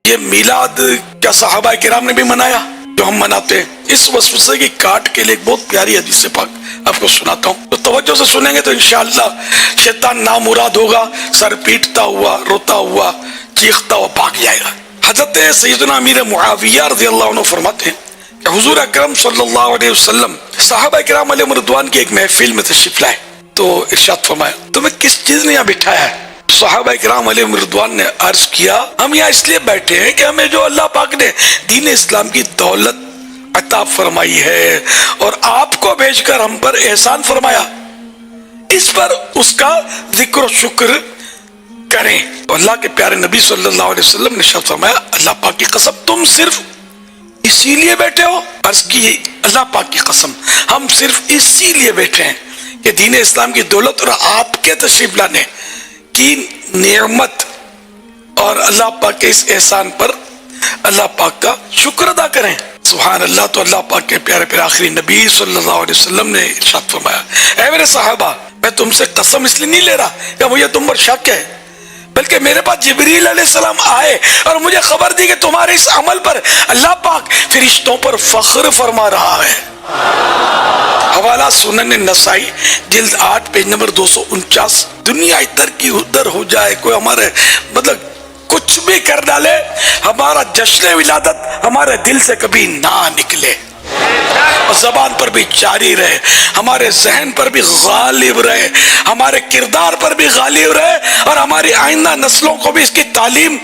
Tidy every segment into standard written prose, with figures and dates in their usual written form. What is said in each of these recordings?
یہ میلاد کیا صحابہ کرام نے بھی منایا جو ہم مناتے ہیں؟ اس وسوسے کی کاٹ کے لیے ایک بہت پیاری حدیث پاک آپ کو سناتا ہوں، تو توجہ سے سنیں گے تو انشاءاللہ شیطان نامراد ہوگا، سر پیٹتا ہوا، روتا ہوا، چیختا ہوا بھاگ جائے گا۔ حضرت سیدنا امیر معاویہ رضی اللہ عنہ فرماتے ہیں کہ حضور اکرم صلی اللہ علیہ وسلم صحابہ کرام علیہ رضوان کی ایک محفل میں تشریف لائے تو ارشاد فرمایا تمہیں کس چیز نے یہاں بٹھایا ہے؟ صحابہ کرام علیہ رضوان نے عرض کیا ہم یہاں اس لیے بیٹھے ہیں کہ ہمیں جو اللہ پاک نے دین اسلام کی دولت عطا فرمائی ہے اور آپ کو بھیج کر ہم پر احسان فرمایا، اس پر اس کا ذکر و شکر کریں۔ تو اللہ کے پیارے نبی صلی اللہ علیہ وسلم نے ارشاد فرمایا اللہ پاک کی قسم تم صرف اسی لیے بیٹھے ہو؟ عرض کی اللہ پاک کی قسم ہم صرف اسی لیے بیٹھے ہیں کہ دین اسلام کی دولت اور آپ کے تشریف لانے کی نعمت اور اللہ پاک کے اس احسان پر اللہ پاک کا شکر ادا کریں۔ سبحان اللہ۔ تو اللہ پاک کے پیارے پیارے آخری نبی صلی اللہ علیہ وسلم نے ارشاد فرمایا اے میرے صحابہ میں تم سے قسم اس لیے نہیں لے رہا کہ مجھے تم پر شک ہے، بلکہ میرے پاس جبریل علیہ السلام آئے اور مجھے خبر دی کہ تمہارے اس عمل پر اللہ پاک فرشتوں پر فخر فرما رہا ہے۔ حوالہ سنن نسائی جلد 8 پیج نمبر 249۔ دنیا ادھر کی ادھر ہو جائے، کوئی ہمارے مطلب کچھ بھی کر ڈالے، ہمارا جشن ولادت ہمارے دل سے کبھی نہ نکلے اور زبان پر بھی جاری رہے، ہمارے ذہن پر بھی غالب رہے، ہمارے کردار پر بھی غالب رہے اور ہماری آئندہ نسلوں کو بھی اس کی تعلیم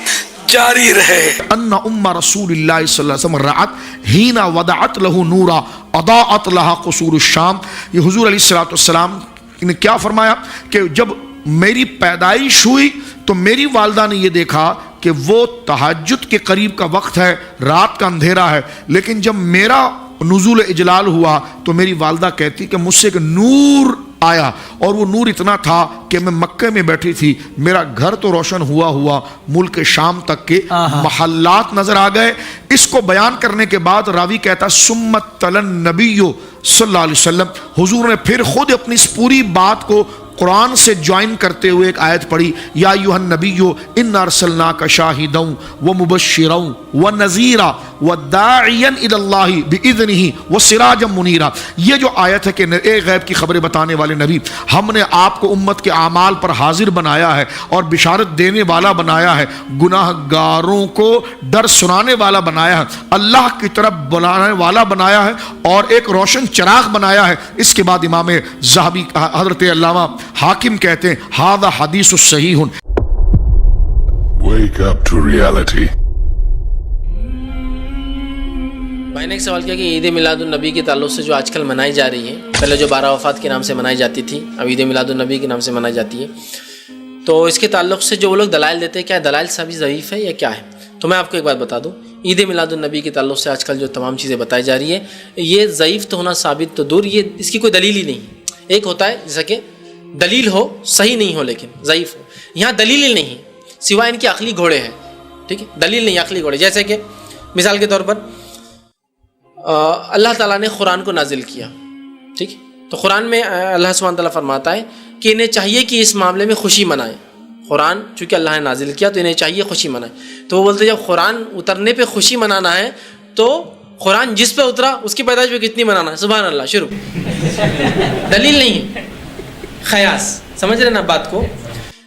جاری رہے۔ ان ام رسول اللہ صلی اللہ علیہ وسلم رعت ہین وضعت له نورا اضاءت لها قصور الشام۔ یہ حضور علیہ السلام نے کیا فرمایا کہ جب میری پیدائش ہوئی تو میری والدہ نے یہ دیکھا کہ وہ تہجد کے قریب کا وقت ہے، رات کا اندھیرا ہے، لیکن جب میرا نزول اجلال ہوا تو میری والدہ کہتی کہ مجھ سے ایک نور آیا اور وہ نور اتنا تھا کہ میں مکہ میں بیٹھی تھی، میرا گھر تو روشن ہوا ملک شام تک کے محلات نظر آ گئے۔ اس کو بیان کرنے کے بعد راوی کہتا سمت تلن نبی صلی اللہ علیہ وسلم، حضور نے پھر خود اپنی اس پوری بات کو قرآن سے جوائن کرتے ہوئے ایک آیت پڑھی یا ایھا النبی انا ارسلناک شاہدا ومبشرا ونذیرا وداعیا الی اللہ باذنہ وسراجا منیرا۔ یہ جو آیت ہے کہ ایک غیب کی خبریں بتانے والے نبی، ہم نے آپ کو امت کے اعمال پر حاضر بنایا ہے اور بشارت دینے والا بنایا ہے، گناہ گاروں کو ڈر سنانے والا بنایا ہے، اللہ کی طرف بلانے والا بنایا ہے اور ایک روشن چراغ بنایا ہے۔ اس کے بعد امام ذہبی حضرت علامہ حاکم کہتے ہیں ھذا حدیث صحیح۔ Wake up to reality۔ میں نے ایک سوال کیا کہ عید میلاد النبی کے تعلق سے جو آج کل منائی جا رہی ہے، پہلے جو 12 وفات کے نام سے منائی جاتی تھی، اب عید میلاد النبی کے نام سے منائی جاتی ہے، تو اس کے تعلق سے جو وہ لوگ دلائل دیتے ہیں کیا دلائل سبھی ضعیف ہے یا کیا ہے؟ تو میں آپ کو ایک بات بتا دوں، عید میلاد النبی کے تعلق سے آج کل جو تمام چیزیں بتائی جا رہی ہیں یہ ضعیف تو ہونا ثابت تو دور، یہ اس کی کوئی دلیل ہی نہیں ہے۔ ایک ہوتا ہے جیسا کہ دلیل ہو صحیح نہیں ہو لیکن ضعیف ہو، یہاں دلیل ہی نہیں سوائے ان کے عقلی گھوڑے ہیں، ٹھیک ہے، دلیل نہیں عقلی گھوڑے۔ جیسے کہ مثال کے طور پر اللہ تعالیٰ نے قرآن کو نازل کیا، ٹھیک ہے، تو قرآن میں اللہ سبحانہ تعالیٰ فرماتا ہے کہ انہیں چاہیے کہ اس معاملے میں خوشی منائیں، قرآن چونکہ اللہ نے نازل کیا تو انہیں چاہیے خوشی منائیں۔ تو وہ بولتے جب قرآن اترنے پہ خوشی منانا ہے تو قرآن جس پہ اترا اس کی پیدائش پہ کتنی منانا ہے؟ سبحان اللہ، شروع۔ دلیل نہیں ہے، خیاس، سمجھ رہے نا بات کو؟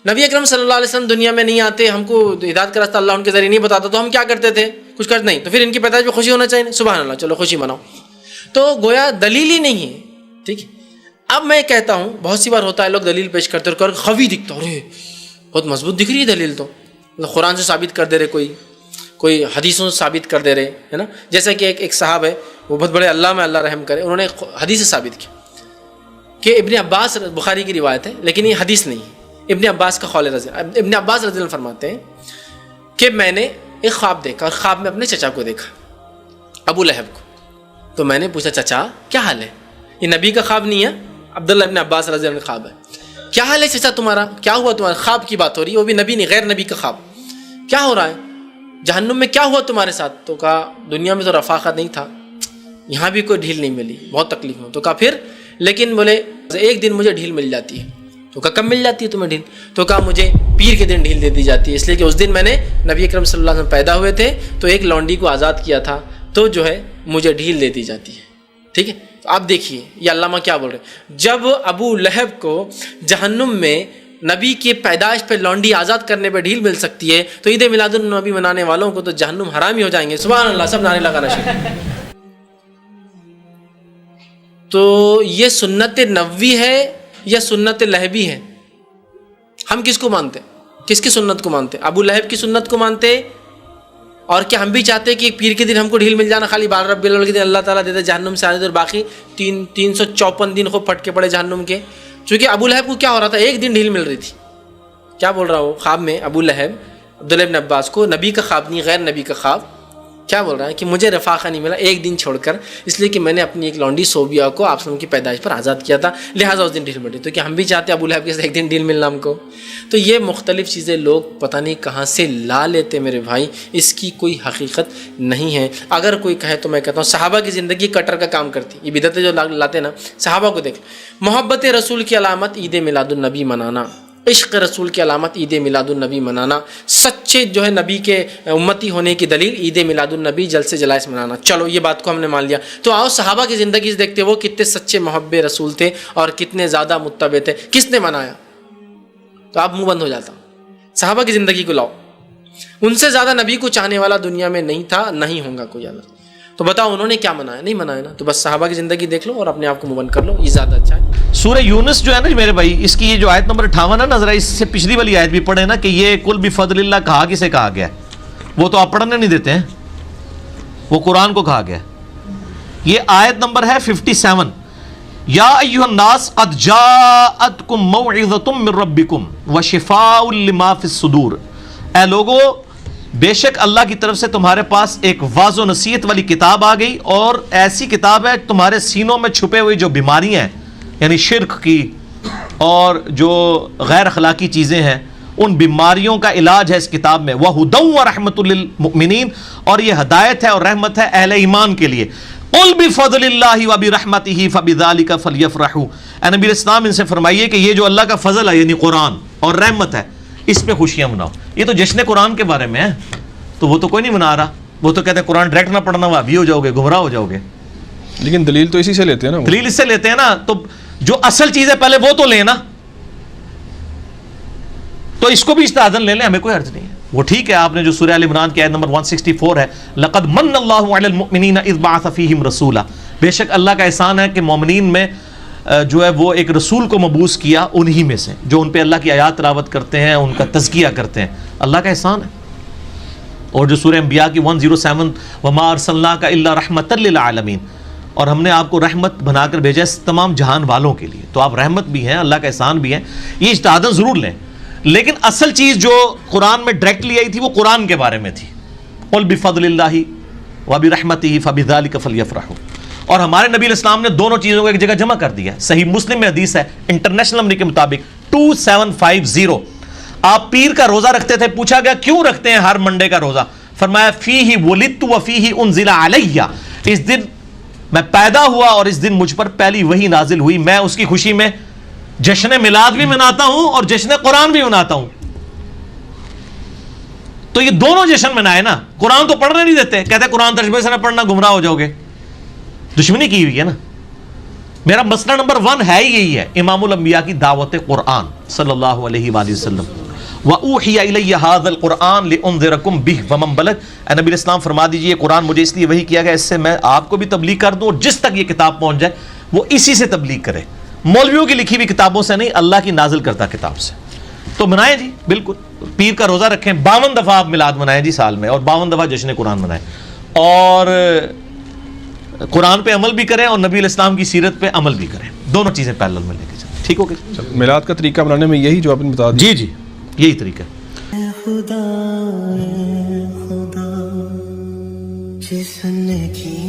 نبی اکرم صلی اللہ علیہ وسلم دنیا میں نہیں آتے، ہم کو ہدایت کا راستہ اللہ ان کے ذریعے نہیں بتاتا تو ہم کیا کرتے تھے؟ کچھ کرتے نہیں، تو پھر ان کی پیدائش پہ خوشی ہونا چاہیے، سبحان اللہ، چلو خوشی مناؤ۔ تو گویا دلیل ہی نہیں ہے، ٹھیک ہے۔ اب میں کہتا ہوں بہت سی بار ہوتا ہے لوگ دلیل پیش کرتے اور قوی دکھتا، ارے بہت مضبوط دکھ رہی ہے دلیل، تو قرآن سے ثابت کر دے رہے، کوئی حدیثوں سے ثابت کر دے رہے، ہے نا۔ جیسا کہ ایک صاحب ہے، وہ بہت بڑے علامہ، اللہ رحم کرے، انہوں نے حدیث سے ثابت کیا کہ ابن عباس، بخاری کی روایت ہے لیکن یہ حدیث نہیں ہے، ابن عباس کا قول رضی اللہ، ابن عباس رضی اللہ فرماتے ہیں کہ میں نے ایک خواب دیکھا اور خواب میں اپنے چچا کو دیکھا، ابو لہب کو۔ تو میں نے پوچھا چچا کیا حال ہے؟ یہ نبی کا خواب نہیں ہے، عبداللہ ابن عباس رضی اللہ عنہ کا خواب ہے۔ کیا حال ہے چچا تمہارا؟ کیا ہوا تمہارا؟ خواب کی بات ہو رہی ہے، وہ بھی نبی نہیں، غیر نبی کا خواب۔ کیا ہو رہا ہے؟ جہنم میں کیا ہوا تمہارے ساتھ؟ تو کہا دنیا میں تو رفاقت نہیں تھا، یہاں بھی کوئی ڈھیل نہیں ملی، بہت تکلیف ہو۔ تو کہا پھر؟ لیکن بولے ایک دن مجھے ڈھیل مل جاتی ہے، تو کہا کب مل جاتی ہے تمہیں ڈھیل؟ تو کہا مجھے پیر کے دن ڈھیل دے دی جاتی ہے، اس لیے کہ اس دن میں نے نبی اکرم صلی اللہ علیہ وسلم پیدا ہوئے تھے تو ایک لونڈی کو آزاد کیا تھا، تو جو ہے مجھے ڈھیل دے دی جاتی ہے. ٹھیک ہے، تو آپ دیکھیے یہ علامہ کیا بول رہے ہیں. جب ابو لہب کو جہنم میں نبی کی پیدائش پہ لونڈی آزاد کرنے پہ ڈھیل مل سکتی ہے، تو عید میلاد النبی منانے والوں کو تو جہنم حرام ہی ہو جائیں گے. سبحان اللہ، سب نعرے لگانا شروع. تو یہ سنت نبوی ہے یا سنت لہبی ہے؟ ہم کس کو مانتے؟ کس کی سنت کو مانتے؟ ابو لہب کی سنت کو مانتے؟ اور کیا ہم بھی چاہتے کہ پیر کے دن ہم کو ڈھیل مل جانا، خالی 12 ربیع الاول کے دن اللہ تعالیٰ دیتا جہنم سے آزاد، اور باقی 354 دن خوب پھٹ کے پڑے جہنم کے؟ چونکہ ابو لہب کو کیا ہو رہا تھا، ایک دن ڈھیل مل رہی تھی. کیا بول رہا ہوں خواب میں ابو لہب عبداللہ ابن عباس کو، نبی کا خواب نہیں، غیر نبی کا خواب، کیا بول رہا ہے کہ مجھے رفاقہ نہیں ملا ایک دن چھوڑ کر، اس لیے کہ میں نے اپنی ایک لونڈی صوبیہ کو آپ کی پیدائش پر آزاد کیا تھا، لہٰذا اس دن ڈھیل ملی. تو کیا ہم بھی چاہتے ہیں ابو لہب کے ساتھ ایک دن ڈھیل ملنا ہم کو؟ تو یہ مختلف چیزیں لوگ پتہ نہیں کہاں سے لا لیتے میرے بھائی، اس کی کوئی حقیقت نہیں ہے. اگر کوئی کہے تو میں کہتا ہوں صحابہ کی زندگی کٹر کا کام کرتی. یہ بدعتیں جو لاتے نا، صحابہ کو دیکھ. محبت رسول کی علامت عید میلاد النبی منانا، عشق رسول کی علامت عید میلاد النبی منانا، سچے جو ہے نبی کے امتی ہونے کی دلیل عید میلاد النبی جلسے جلائس منانا. چلو یہ بات کو ہم نے مان لیا. تو آؤ صحابہ کی زندگی سے دیکھتے وہ کتنے سچے محب رسول تھے اور کتنے زیادہ متبع تھے. کس نے منایا؟ تو آپ منہ بند ہو جاتا. صحابہ کی زندگی کو لاؤ، ان سے زیادہ نبی کو چاہنے والا دنیا میں نہیں تھا، نہیں ہوگا کوئی اللہ. تو بتاؤ انہوں نے کیا منایا؟ نہیں منایا نا. تو بس صحابہ کی زندگی دیکھ لو اور اپنے آپ کو منہ بند کر لو، یہ زیادہ اچھا ہے. سورہ یونس جو ہے نا میرے بھائی، اس کی یہ جو آیت نمبر 58 ہے نا، ذرا اس سے پچھلی والی آیت بھی پڑھیں نا، کہ یہ کل بفضل اللہ کہا کسے کہا گیا ہے؟ وہ تو آپ پڑھنے نہیں دیتے ہیں، وہ قرآن کو کہا گیا ہے. یہ آیت نمبر ہے 57. یا ایھا الناس قد جاءتکم موعظۃ من ربکم وشفاء لما فی الصدور. اے لوگو، بے شک اللہ کی طرف سے تمہارے پاس ایک واضح و نصیحت والی کتاب آ گئی، اور ایسی کتاب ہے تمہارے سینوں میں چھپے ہوئی جو بیماریاں ہیں، یعنی شرک کی اور جو غیر اخلاقی چیزیں ہیں، ان بیماریوں کا علاج ہے اس کتاب میں. وَهُدًى وَرَحْمَةٌ لِّلْمُؤْمِنِينَ، اور یہ ہدایت ہے اور رحمت ہے اہل ایمان کے لیے. قُلْ بِفَضْلِ اللَّهِ وَبِرَحْمَتِهِ فَبِذَلِكَ فَلْيَفْرَحُوا. اے نبی اسلام ان سے فرمائیے کہ یہ جو اللہ کا فضل ہے یعنی قرآن اور رحمت ہے، اس پہ خوشیاں مناؤ. یہ تو جشن قرآن کے بارے میں ہے، تو وہ تو کوئی نہیں منا رہا. وہ تو کہتے ہیں قرآن ڈائریکٹ نہ پڑھنا، وہابی ہو جاؤ گے، گمراہ ہو جاؤ گے. لیکن دلیل تو اسی سے لیتے ہیں نا، دلیل اس سے لیتے ہیں نا. تو جو اصل چیز ہے پہلے وہ تو لینا، تو اس کو بھی اجتہاداً لے لیں، ہمیں کوئی حرج نہیں ہے. وہ ٹھیک ہے، آپ نے جو سورہ ال عمران کی آیت نمبر 164 ہے، لقد من اللہ علی المؤمنین اذ بعث فیہم رسولا، بے شک اللہ کا احسان ہے کہ مومنین میں جو ہے وہ ایک رسول کو مبعوث کیا انہی میں سے جو ان پہ اللہ کی آیات تلاوت کرتے ہیں، ان کا تزکیہ کرتے ہیں. اللہ کا احسان ہے. اور جو سورہ انبیاء کی 107 وما ارسلناک الا رحمۃ للعالمین، اور ہم نے آپ کو رحمت بنا کر بھیجا ہے تمام جہان والوں کے لیے. تو آپ رحمت بھی ہیں، اللہ کا احسان بھی ہیں. یہ اجتہاداً ضرور لیں، لیکن اصل چیز جو قرآن میں ڈائریکٹلی آئی تھی وہ قرآن کے بارے میں تھی. قل بفضل اللہ وبرحمتہ فبذلک فلیفرحوا. اور ہمارے نبی علیہ السلام نے دونوں چیزوں کو ایک جگہ جمع کر دیا ہے. صحیح مسلم میں حدیث ہے انٹرنیشنل نمبر کے مطابق 2750. آپ پیر کا روزہ رکھتے تھے، پوچھا گیا کیوں رکھتے ہیں ہر منڈے کا روزہ؟ فرمایا فیہ ولدت وفیہ انزل علی، اس دن میں پیدا ہوا اور اس دن مجھ پر پہلی وحی نازل ہوئی. میں اس کی خوشی میں جشن میلاد بھی مناتا ہوں اور جشن قرآن بھی مناتا ہوں. تو یہ دونوں جشن منائے نا. قرآن تو پڑھنے نہیں دیتے، کہتے قرآن ترجمے سے نہ پڑھنا گمراہ ہو جاؤ گے. دشمنی کی ہوئی ہے نا. میرا مسئلہ نمبر 1 ہے یہی ہے، امام الانبیاء کی دعوت قرآن صلی اللہ علیہ وآلہ وسلم. وَأُوحِيَ إِلَيَّ هَذَا الْقُرْآنُ لِأُنذِرَكُمْ بِهِ وَمَنْ بَلَغَ. اے نبی اسلام فرما دیجئے قرآن مجھے اس لیے وحی کیا گیا، اس سے میں آپ کو بھی تبلیغ کر دوں، اور جس تک یہ کتاب پہنچ جائے وہ اسی سے تبلیغ کرے. مولویوں کی لکھی ہوئی کتابوں سے نہیں، اللہ کی نازل کرتا کتاب سے. تو منائیں جی، بالکل پیر کا روزہ رکھیں، 52 دفعہ آپ میلاد منائیں جی سال میں، اور 52 دفعہ جشن قرآن منائیں، اور قرآن پہ عمل بھی کریں اور نبی علیہ السلام کی سیرت پہ عمل بھی کریں. دونوں چیزیں پیرلل میں لے کے چلیں. ٹھیک ہو گیا؟ میلاد کا طریقہ بنانے میں یہی جو آپ نے بتا دیا. جی جی یہی طریقہ ہے. خدا جس نے کی